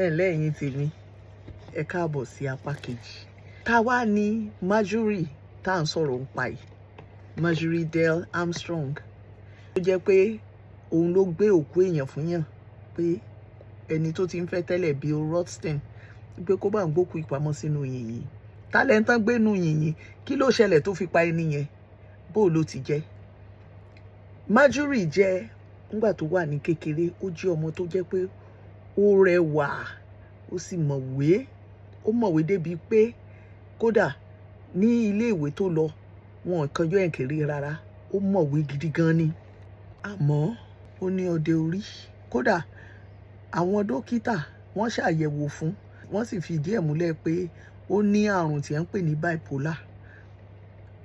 ẹ ǹlẹ́ ẹ̀yin tèmi, ẹ káàbọ̀ sí apá kejì. Tá wá ní Marjorie tá à ń sọ̀rọ̀ ń pa yìí, Marjorie Dale Armstrong, ó jẹ́ pé òun ló gbé òkú èèyàn fún yàn pé ẹni tó ti ń fẹ́ tẹ́lẹ̀ Bill Rothstein pé kó bá ń gbókùú ìpamọ́ sínú yìnyín. Tálẹ́ntàn gbénú yìnyín, kí ló ṣẹlẹ̀ tó fi pa ẹni yẹn? Bó ló ti jẹ́? Marjorie jẹ́ nígbà tó wà ní kékeré, ó jẹ́ ọmọ tó jẹ́ pé ó rẹwà, ó sì mọ̀wé débi pé kódà ní ilé ìwé tó lọ wọn kanjọ́ ẹ̀ kéré rárá, ó mọ̀wé gidi gan ni. Àmọ́ ó ní ọdẹ orí. Kódà àwọn dókítà wọ́n ṣàyẹ̀wò fún, wọ́n sì fìdí ẹ̀ múlẹ̀ pé ó ní àrùn tí wọ́n ń pè ní bipolar.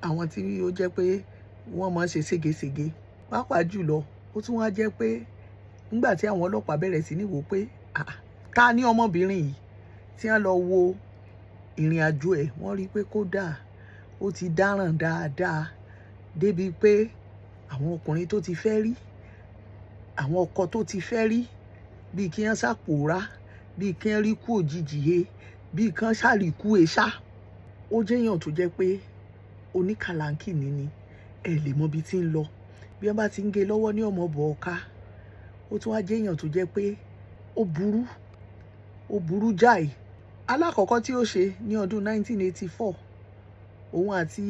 Àwọn tí ó jẹ́ pé wọ́n máa ń ṣe ségesège, pàápàá jùlọ ó tún wá jẹ́ pé nígbà tí àwọn ọlọ́pàá bẹ̀rẹ̀ sí ní wò pé ta ni ọmọbìnrin yìí, tí wọ́n lọ wo ìrìn àjò ẹ̀, wọ́n rí i pé kódà ó ti dáràn dáadáa débi pé àwọn ọkùnrin tó ti fẹ́ rí, àwọn ọkọ tó ti fẹ́ rí, bíi kí wọ́n ṣàpòórá, bíi kí wọ́n rí kú òjijì he, bíi kí wọ́n ṣàríkú eṣá. Ó jẹ́ èèyàn tó jẹ́ pé oníkàlánkì ni ẹ lè mọ ibi tí ń lọ. Bí wọ́n bá ti ń gé lọ́wọ́ ní ọmọ bọ̀ ọ̀ka. Ó tún wá jẹ́ èèyàn tó jẹ́ pé ó burú jáì. Alákọ̀ọ́kọ́ tí ó ṣe ní ọdún 1984, òun àti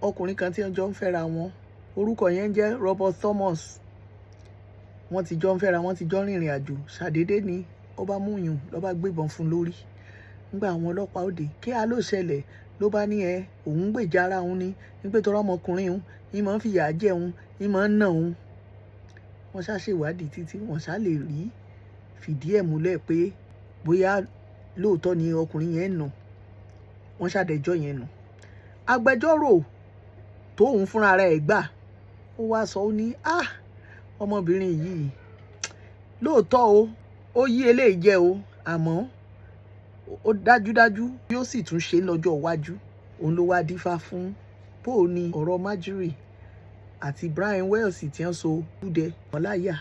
ọkùnrin kan tí wọ́n jọ ń fẹ́ra wọn, orúkọ yẹn jẹ́ Robert Thomas. Wọ́n ti jọ ń fẹ́ra, wọ́n ti jọ rìnrìn àjò. Ṣàdédé ni ó bá múyùn, ló bá gbébọn fún lórí. Nígbà àwọn ọlọ́pàá òde, kí á ló ṣẹlẹ̀? Ló bá ní òun gbèjà ara òun ni, pé tọrọ ọmọkùnrin òun ní máa ń fìyà jẹ òun, ní máa ń nà òun. Wọ́n ṣàṣèwádìí títí wọ́n ṣá lè rí fìdí ẹ̀ múlẹ̀ pé bóyá lóòótọ́ ni ọkùnrin yẹn nà. Wọ́n ṣàdẹjọ́ yẹn nù. Agbẹjọ́rò tóun fúnra rẹ̀ gbà, ó wá sọ, ó ní ọmọbìnrin yìí lóòótọ́ ó yí eléyìí jẹ́ àmọ́ ó dájúdájú yóò sì tún ṣe lọ́jọ́ iwájú. Òun ló wá dífá fún bó ní ọ̀rọ̀ Marjorie àti Brian Wells tí wọ́n so kúdẹ wọn láyà.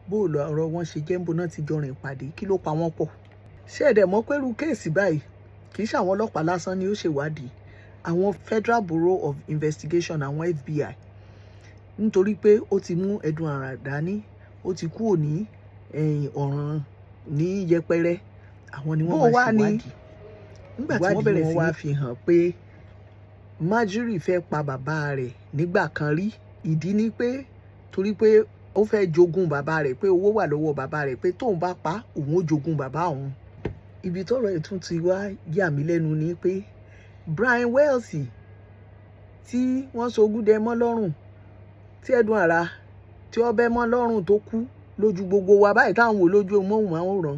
Bó lọ ọ̀rọ̀ wọn ṣe jẹ́, níbo náà ti jọ rìn pàdé, kí ló pa wọ́n pọ̀? Ṣé ẹ̀dẹ̀ mọ̀ pé irú kéèsì báyìí kì í ṣe àwọn ọlọ́pàá lásán ni ó ṣèwádìí, àwọn Federal Bureau of Investigation, àwọn FBI, nítorí pé ó ti mú ẹ̀dùn àrà dání, ó ti kúrò ní ọ̀ràn ní yẹpẹrẹ. Àwọn ni wọ́n máa ṣèwádìí. Nígbà tí wọ́n bẹ̀rẹ̀ sí wá fi hàn pé Marjorie fẹ́ pa bàbá rẹ̀ nígbà kan rí. Ìdí ni pé torí pé ó fẹ́ jogún bàbá rẹ̀, pé owó wà lọ́wọ́ bàbá rẹ̀, pé tóun bá pa òun ó jogún bàbá òun. Ibi tọ́rọ̀ ẹ̀ tún ti wá yà mí lẹ́nu ni pé Brian Wells tí wọ́n sogún dẹ mọ́ lọ́rùn, tí ẹ̀dùn àrà tí ó bẹ́ mọ́ lọ́rùn tó kú lójú gbogbo wa báyìí táwọn wò lójú móhùnmáwòrán.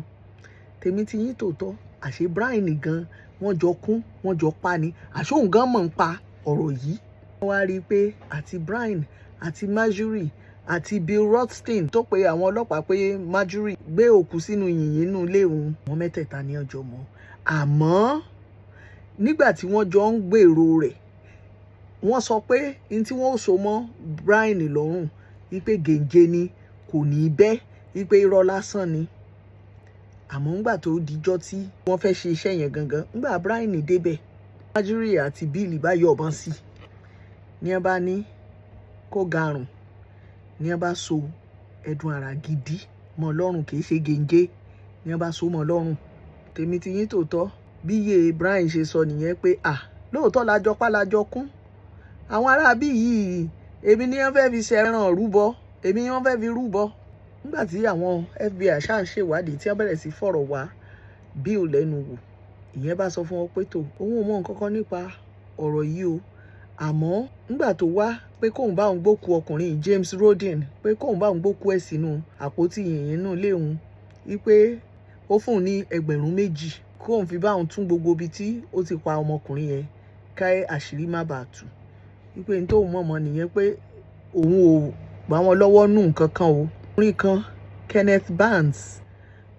Tèmi ti yín tòótọ́, àṣé Brian gan wọ́n jọ kún, wọ́n jọ pa ni. Àṣé òun gan mọ̀ ń pa ọ̀rọ̀ yìí. Wọ́n wá rí i pé àti Brian àti Marjorie àti Bill Rothstein tó pe àwọn ọlọ́pàá pé Marjorie gbé òkú sínú yìnyín inú ilé òun, wọ́n mẹ́tẹ̀ẹ̀ta ní ọjọ́ mọ́. Àmọ́ nígbà tí wọ́n jọ ń gbèrò rẹ̀, wọ́n sọ pé ní tí wọ́n ó so mọ́ Brian lọ́rùn wípé gèǹgé ni, kò ní í bẹ́, wípé irọ́ lásán ni. Àmọ́ ńgbà tó dijọ́ tí wọ́n fẹ́ ṣe iṣẹ́ yẹn gangan, ńgbà Brian débẹ̀, Marjorie àti Bill bá yọ̀bọ̀n sí, ní wọ́n bá ní kó garùn, ní wọ́n bá so ẹ̀dùn àrà gidi mọ́ lọ́rùn, kì í ṣe gèǹgé, ní wọ́n bá so mọ́ lọ́rùn. Tèmi ti yín tòótọ́, bí iye Brian ṣe sọ nìyẹn pé lóòótọ́ lájọ pa lájọ kún. Àwọn aráabí yìí, èmi ni wọ́n fẹ́ fi ṣe ẹran rúbọ, èmi ni wọ́n fẹ́ fi rúbọ. Nígbà tí àwọn FBI ṣáà ń ṣèwádìí, tí wọ́n bẹ̀rẹ̀ sí fọ̀rọ̀ wá Bill lẹ́nu wò, ìyẹn bá sọ fún wọn pé òun ò mọ nǹkan kan nípa ọ̀rọ̀ yìí àmọ́ nígbà tó wá pé kóun bá òun gbókú ọkùnrin James Rodin, pé kóun bá òun gbókú ẹ̀ sínú àpótí yìnyín inú ilé òun, wípé ó fún un ní 2,000 kóun fi bá òun tún gbogbo ibi tí ó ti pa ọmọkùnrin yẹn, ká àṣírí má bàa tú. Wípé ní tóun mọ̀mọ́ nìyẹn, pé òun ò bá wọn lọ́wọ́ nù nǹkan kan orin kan Kenneth Barnes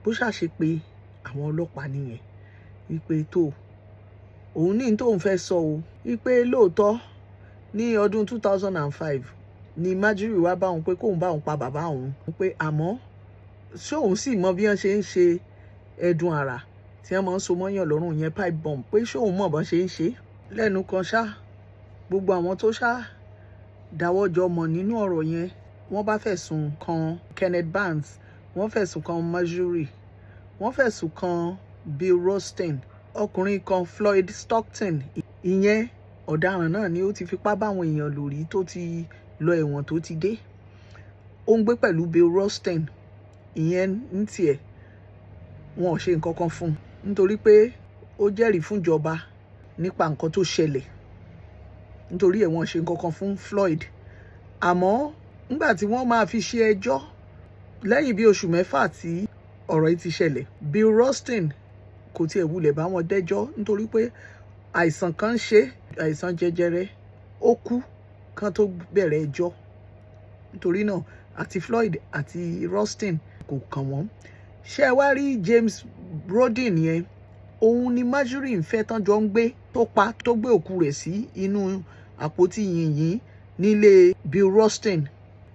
bó ṣàṣe pé àwọn ọlọ́pàá nìyẹn, wípé òun ní tóun fẹ́ sọ wípé lóòótọ́ ní ọdún 2005 ni Marjorie wá bá òun pé kóun bá òun pa bàbá òun, pé àmọ́ ṣé òun sì mọ bí wọ́n ṣe ń ṣe ẹ̀dùn àrà tí wọ́n máa ń so mọ́yàn lọ́rùn yẹn pipe bomb pé ṣé òun mọ̀ bọ́n ṣe ń ṣe lẹ́nu kan ṣá gbogbo àwọn tó ṣá dáwọ́jọ mọ̀ nínú ọ̀rọ̀ yẹn wọ́n bá fẹ̀sùn kan Kenneth Barnes, wọ́n fẹ̀sùn kan Marjorie, wọ́n fẹ̀sùn kan Bill Rothstein, ọkùnrin kan Floyd Stockton. Ìyẹn ọ̀daràn náà ni ó ti fipá báwọn èèyàn lò rí tó ti lọ ẹ̀wọ̀n tó ti dé. Ó ń gbé pẹ̀lú Bill Rothstein. Ìyẹn ní tiẹ̀ wọn ò ṣe nǹkan kan fún un nítorí pé ó jẹ́rìí fúnjọba nípa nǹkan tó ṣẹlẹ̀, nítorí ẹ̀ wọ́n ṣe nǹkan kan fún Floyd. Àmọ́ nígbà tí wọ́n máa fi ṣe ẹjọ́ lẹ́yìn bí oṣù mẹ́fà tí ọ̀rọ̀ yìí ti ṣẹlẹ̀, Bill Rothstein kò tiẹ̀ wulẹ̀ bá wọn dẹ́jọ́ nítorí pé àìsàn kan ń ṣe, àìsàn jẹjẹrẹ, ó kú kán tó bẹ̀rẹ̀ ẹjọ́. Nítorí náà àti Floyd àti Rothstein kò kàn wọ́n. Ṣé ẹ wá rí James Rodin yẹn, òun ni Marjorie ń fẹ́ tán jọ ń gbé tó pa tó gbé òkú rẹ̀ sí inú àpótí yìnyín nílé Bill Rothstein.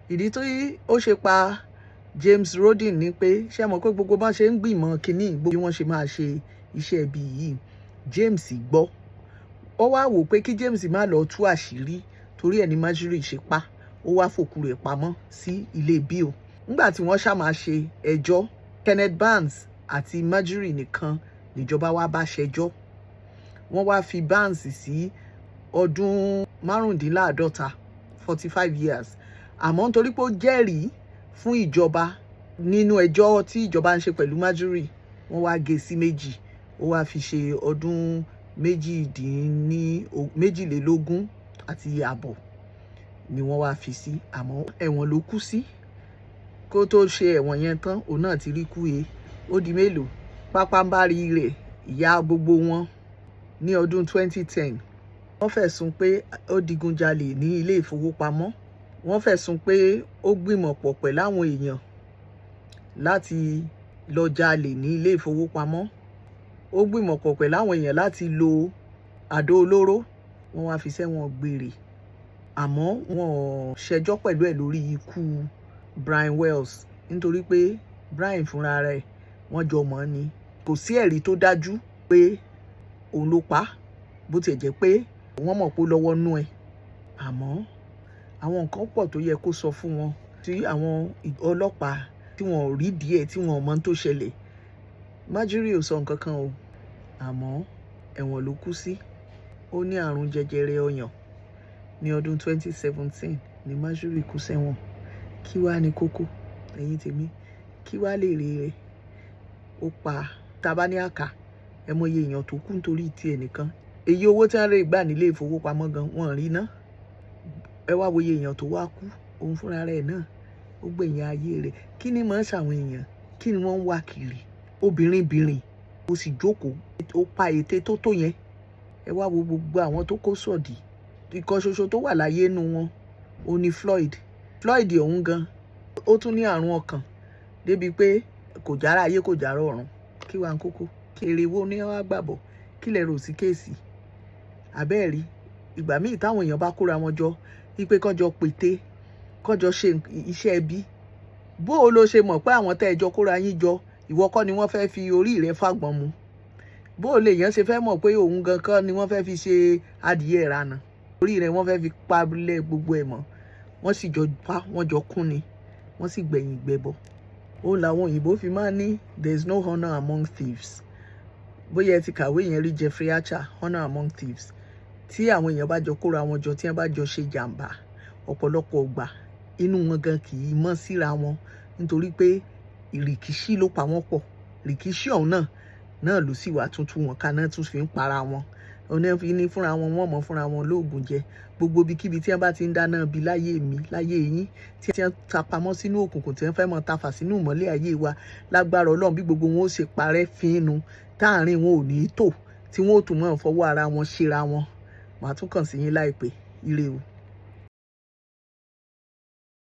Ìdí tó yí ó ṣe pa James Rodin ni pé ṣé mọ̀ pé gbogbo bá ṣe ń gbìmọ̀ kínní bí wọ́n ṣe máa ṣe iṣẹ́ ibi yìí James gbọ́. Ó wá wò pé kí James má lọ tú àṣírí torí ẹ̀ ní Marjorie ṣe pa, ó wá fòkú rẹ̀ pamọ́ sí ilé Bill. Nígbà tí wọ́n ṣá máa ṣe ẹjọ́, Kenneth Barnes àti Marjorie nìkan níjọba wá bá ṣẹjọ́. Wọ́n wá fi Barnes sí ọdún 45 years. Àmọ́ nítorí pé ó jẹ́rìí fún ìjọba nínú ẹjọ́ tí ìjọba ń ṣe pẹ̀lú Marjorie, wọ́n wá gé sí 2. Ó wá fi ṣe ọdún 22 àti àbọ̀ ni wọ́n wá fi sí. Àmọ́ ẹ̀wọ̀n ló kú sí. Kó tó ṣe ẹ̀wọ̀n yẹn tán, òun náà ti rí kú he. Ó di mélòó? Pápánbárí rẹ̀ ìyá gbogbo wọn ní ọdún 2010. Wọ́n fẹ̀sùn pé ó digunjalè ní ilé ìfowópamọ́. Wọ́n fẹ̀sùn pé ó gbìmọ̀ pọ̀ pẹ̀lú àwọn èèyàn láti lọ jalè ní ilé ìfowópamọ́. Ó gbìmọ̀ pọ̀ pẹ̀lú àwọn èèyàn láti lo àdó olóró. Wọ́n wá fi sẹ́wọ̀n gbére. Àmọ́ wọn ò ṣẹjọ́ pẹ̀lú ẹ̀ lórí ikú Brian Wells nítorí pé Brian fúnra rẹ̀ wọ́n jọ mọ̀ ni. Kò sí ẹ̀rí tó dájú pé òun ló pa, bó tiẹ̀ jẹ́ pé wọ́n mọ̀ pé ó lọ́wọ́ nú ẹ̀. Àmọ́ àwọn nǹkan pọ̀ tó yẹ kó sọ fún wọn tí àwọn ọlọ́pàá tí wọn ò rí díẹ̀ tí wọn ò mọ̀ tó ṣẹlẹ̀. Marjorie ò sọ nǹkan kan o, àmọ́ ẹ̀wọ̀n ló kú sí. Ó ní àrùn jẹjẹrẹ ọyàn. Ní ọdún 2017 ni Marjorie kú sẹ́wọ̀n. Kí wá ní kókó ẹ̀yin tèmi? Kí wá lè rí rẹ̀? Ó pa tabaniaka ẹ mọye èèyàn tó kú nítorí ti ẹnìkan. Èyí owó tí wọ́n lè gbà nílé ìfowópamọ́ gan wọ́n rí ná. Ẹ wá wòye èèyàn tó wá kú, òun fúnra rẹ̀ náà ó gbẹ̀yìn ayé rẹ̀. Kí ni máa ń ṣàwọn èèyàn? Kí ni wọ́n ń wá kiri? Obìnrin ó sì jókòó, ó pa ète tó tó yẹn. Ẹ wá wo gbogbo àwọn tó kó sọ̀dí. Ìkan ṣoṣo tó wà láyé nu wọn ó ní Floyd. Floyd ọ̀hún gan ó tún ní àrùn ọkàn débi pé kò jára ayé kò jára ọ̀run. Kí wá ń kókó? Kèrè wo ni wọ́n á gbàbọ̀? Kí lẹ rò sí kéèsì? Àbẹ́ẹ̀rí ìgbà míì táwọn èèyàn bá kóra wọn jọ wípé kọ́jọ pété, kọ́jọ ṣe iṣẹ́ ẹbí. Bó o lo ṣe mọ̀ pé àwọn tẹ́ ẹjọ́ kóra yín jọ, ìwọ kọ́ ni wọ́n fẹ́ fi orí rẹ̀ fàgbọ́n mu? Bó o lè yàn ṣe fẹ́ mọ̀ pé òun gan kọ́ ni wọ́n fẹ́ fi ṣe adìyẹ ìranà? Orí rẹ̀ wọ́n fẹ́ fi palẹ̀ gbogbo ẹ̀ mọ́. Wọ́n sì jọ pa, wọ́n jọ kún ni, wọ́n sì gbẹ̀yìn gbẹbọ. Ó làwọn òyìnbó fi máa ń ní there is no honour among thieves. Bóyá ẹ ti kàwé yẹn rí Jeffrey Archer, Honour Among Thieves. Tí àwọn èèyàn bá jọ kóra wọn jọ, tí wọ́n bá jọ ṣe jàǹbá, ọ̀pọ̀lọpọ̀ ìgbà inú wọn gan kì í mọ́ síra wọn nítorí pé ìrìkìṣí ló pa wọ́n pọ̀. Ìrìkìṣí ọ̀hún náà ló sì wà tuntun wọn ká náà tún fi ń para wọn. Ọ̀nà fi ní fúnra wọn, wọ́n mọ̀ fúnra wọn lóògùn jẹ. Gbogbo ibikíbi tí wọ́n bá ti ń dáná bí láyé mi, láyé yín, tí wọ́n tapamọ́ sínú òkùnkùn, tí wọ́n fẹ́ mọ tafà sínú ìmọ́lẹ̀ ayé wa, lágbára Ọlọ́run bí gbogbo wọn ó ṣe parẹ́ fínnu, táàrin wọn ò ní tò, tí wọn ó tún mọ̀ fọwọ́ ara wọn ṣera wọn. Màá tún kàn sí yín láìpẹ́. Ire o.